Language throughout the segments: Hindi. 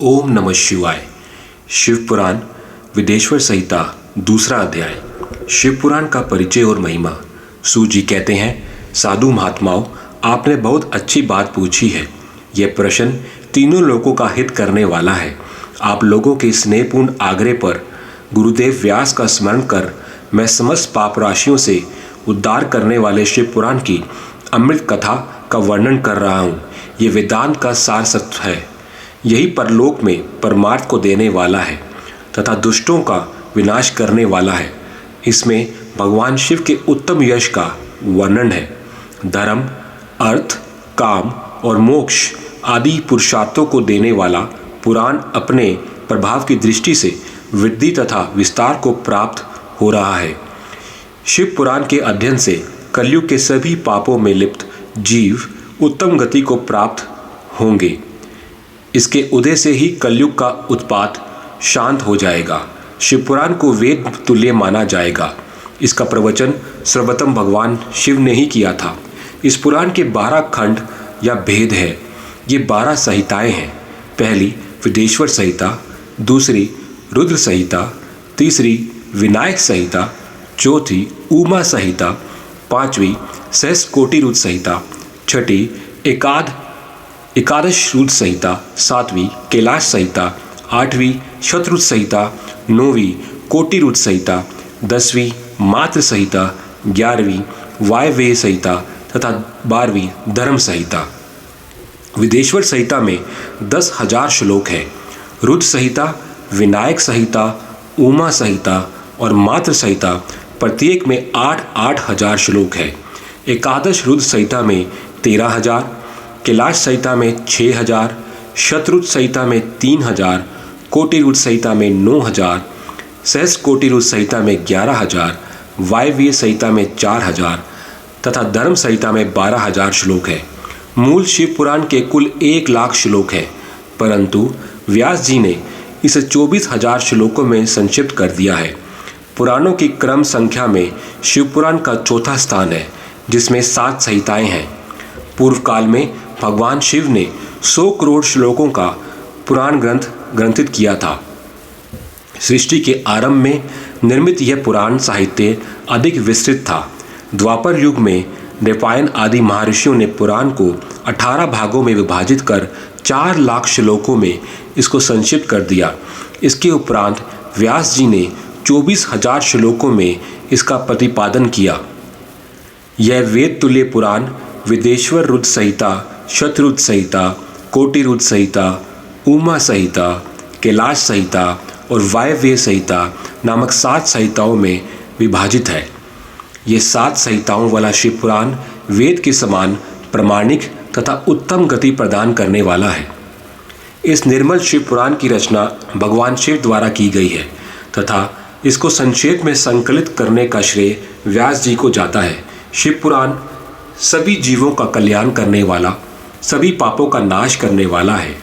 ओम नमः शिवाय। शिव पुराण विदेश्वर संहिता दूसरा अध्याय। शिव पुराण का परिचय और महिमा। सूत जी कहते हैं, साधु महात्माओं, आपने बहुत अच्छी बात पूछी है। यह प्रश्न तीनों लोगों का हित करने वाला है। आप लोगों के स्नेहपूर्ण आग्रह पर गुरुदेव व्यास का स्मरण कर मैं समस्त पाप राशियों से उद्धार करने वाले शिव पुराण की अमृत कथा का वर्णन कर रहा हूँ। ये वेदांत का सार सत्य है। यही परलोक में परमार्थ को देने वाला है तथा दुष्टों का विनाश करने वाला है। इसमें भगवान शिव के उत्तम यश का वर्णन है। धर्म, अर्थ, काम और मोक्ष आदि पुरुषार्थों को देने वाला पुराण अपने प्रभाव की दृष्टि से वृद्धि तथा विस्तार को प्राप्त हो रहा है। शिव पुराण के अध्ययन से कलयुग के सभी पापों में लिप्त जीव उत्तम गति को प्राप्त होंगे। इसके उदय से ही कलयुग का उत्पात शांत हो जाएगा। शिव पुराण को वेद तुल्य माना जाएगा। इसका प्रवचन सर्वप्रथम भगवान शिव ने ही किया था। इस पुराण के 12 खंड या भेद है। ये 12 संहिताएं हैं। पहली विदेश्वर संहिता, दूसरी रुद्र संहिता, तीसरी विनायक संहिता, चौथी उमा संहिता, पांचवी सहस्त्रकोटि रुद्र संहिता, छठी एकादश रुद्र संहिता, सातवीं कैलाश संहिता, आठवीं शतरुद्र संहिता, नौवीं कोटि रुद्र संहिता, 10वीं मात्र संहिता, 11वीं वायव्य संहिता तथा 12वीं धर्म संहिता। विदेश्वर संहिता में 10,000 श्लोक हैं। रुद्र संहिता, विनायक संहिता, उमा संहिता और मात्र संहिता प्रत्येक में 8-8 हजार श्लोक है। एकादश रुद्र संहिता में 13,000, कैलाश संहिता में 6,000, शतरुद्र संहिता में 3,000, कोटि रुद्र संहिता में 9,000, सहस्त्रकोटि रुद्र संहिता में 11,000, वायव्य संहिता में 4,000 तथा धर्म संहिता में 12,000 श्लोक है। मूल शिव पुराण के कुल 1,00,000 श्लोक हैं, परंतु व्यास जी ने इसे 24,000 श्लोकों में संक्षिप्त कर दिया है। पुराणों की क्रम संख्या में शिव पुराण का चौथा स्थान है, जिसमें 7 संहिताएं हैं। पूर्व काल में भगवान शिव ने 100 करोड़ श्लोकों का पुराण ग्रंथित किया था। सृष्टि के आरंभ में निर्मित यह पुराण साहित्य अधिक विस्तृत था। द्वापर युग में नृपायन आदि महर्षियों ने पुराण को 18 भागों में विभाजित कर 4,00,000 श्लोकों में इसको संक्षिप्त कर दिया। इसके उपरांत व्यास जी ने 24,000 श्लोकों में इसका प्रतिपादन किया। यह वेद तुल्य पुराण विदेश्वर रुद्र संहिता, शतरुद्र संहिता, कोटि रुद्र संहिता, उमा संहिता, कैलाश संहिता और वायव्य संहिता नामक 7 संहिताओं में विभाजित है। ये 7 संहिताओं वाला शिव पुराण वेद के समान प्रामाणिक तथा उत्तम गति प्रदान करने वाला है। इस निर्मल शिव पुराण की रचना भगवान शिव द्वारा की गई है तथा इसको संक्षेप में संकलित करने का श्रेय व्यास जी को जाता है। शिव पुराण सभी जीवों का कल्याण करने वाला, सभी पापों का नाश करने वाला है।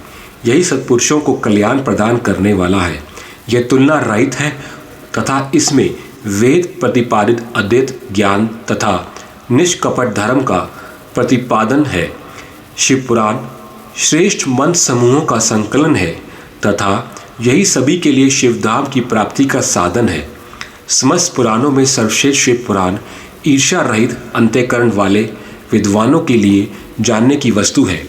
यही सत्पुरुषों को कल्याण प्रदान करने वाला है। यह तुलना रहित है तथा इसमें वेद प्रतिपादित अद्वैत ज्ञान तथा निष्कपट धर्म का प्रतिपादन है। शिव पुराण श्रेष्ठ मंत्र समूहों का संकलन है तथा यही सभी के लिए शिवधाम की प्राप्ति का साधन है। समस्त पुराणों में सर्वश्रेष्ठ शिव पुराण ईर्ष्या रहित अंतःकरण वाले विद्वानों के लिए जानने की वस्तु है।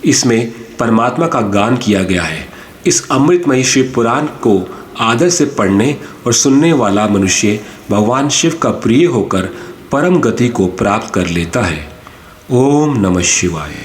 इसमें परमात्मा का गान किया गया है। इस अमृतमयी शिव पुराण को आदर से पढ़ने और सुनने वाला मनुष्य भगवान शिव का प्रिय होकर परम गति को प्राप्त कर लेता है। ओम नमः शिवाय।